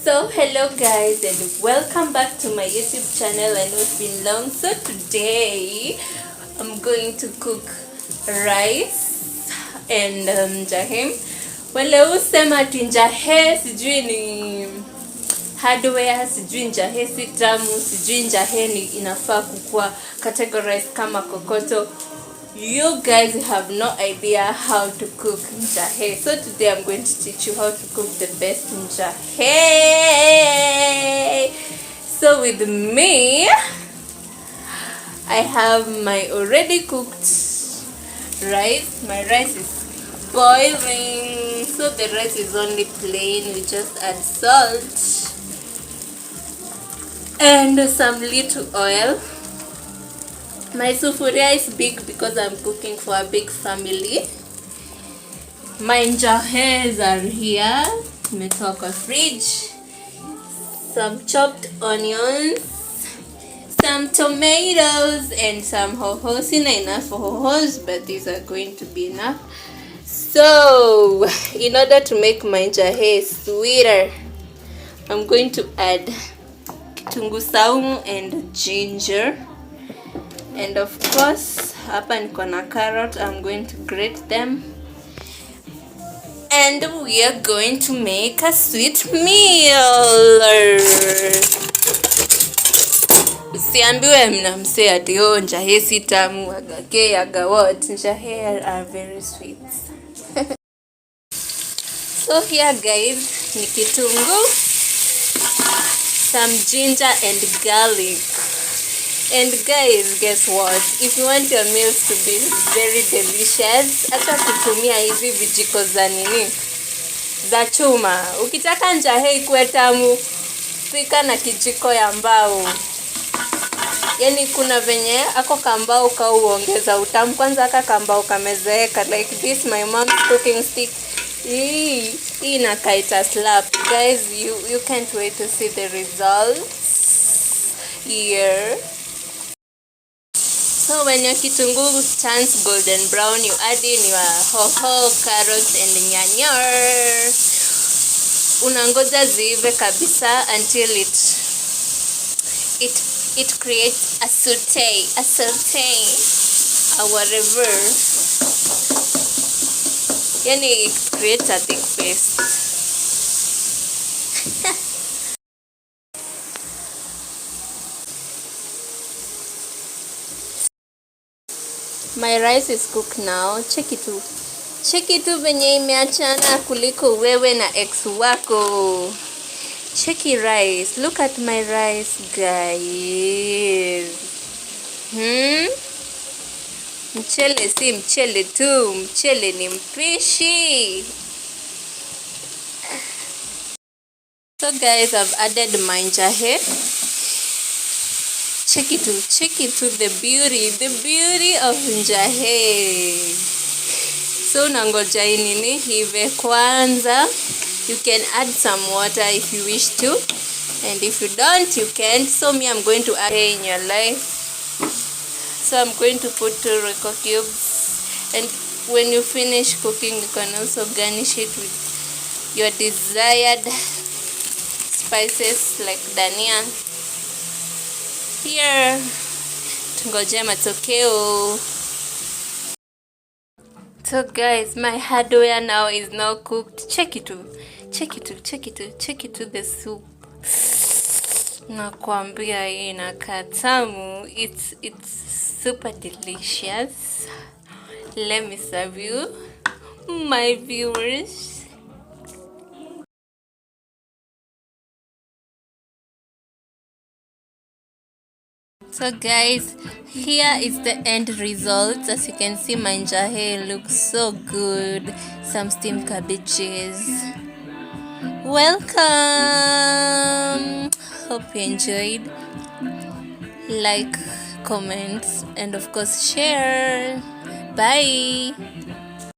So hello guys and welcome back to my YouTube channel. I know it's been long. So today I'm going to cook rice and njahe. Wale usema tu njahe sijui ni hardware, sijui njahe si tamu, sijui njahe ni inafaa kukua categorized kama kokoto. You guys have no idea how to cook njahe. So today I'm going to teach you how to cook the best njahe. So with me, I have my already cooked rice. My rice is boiling. So the rice is only plain. We just add salt and some little oil. My sufuria is big because I'm cooking for a big family. My njahes are here. Nimetoa kwa fridge. Some chopped onions, some tomatoes, and some hohos. Not enough for hohos, but these are going to be enough. So, in order to make my njahe sweeter, I'm going to add kitunguu saumu and ginger. And of course, hapa niko na carrot. I'm going to grate them. And we are going to make a sweet meal. Usiambiwe mnamsea ati njahe si tamu, agake agawat. Njahe are very sweet. So here guys, ni kitunguu, some ginger and garlic. And guys, guess what? If you want your meals to be very delicious, acha kutumia hizi vijiko za nini, za chuma. Ukitaka njahe ikuwe tamu, pika na kijiko ya mbao. Yani kuna venye ako kambao kauongeza utamu. Kwanza aka kambao kamezeeka like this, my mom's cooking stick. Hii inakaita slap. Guys, you can't wait to see the results here. So when your kitunguu turns golden brown, you add in your hoho, carrots and nyanya. Unangoja ziive kabisa until it creates a saute, or whatever. Yani it creates a thick paste. My rice is cooked now. Check it venye imeachana kuliko wewe na ex wako. Check it rice. Look at my rice, guys. Mchele si mchele tu, mchele ni mpishi. So guys, I've added my njahe. Check it to the beauty of njahe. So nangoja nini hive kwanza. You can add some water if you wish to, and if you don't, you can't. So me, I'm going to add in your life. So I'm going to put 2 Royco cubes, and when you finish cooking, you can also garnish it with your desired spices like dania. Here, tungoje matokeo. So guys, my hardware now is now cooked. Check it to the soup. Nakwambia inakaa tamu. It's super delicious. Let me serve you, my viewers. So guys, here is the end result. As you can see, my njahe looks so good. Some steamed cabbages. Welcome. Hope you enjoyed. Like, comment, and of course share. Bye.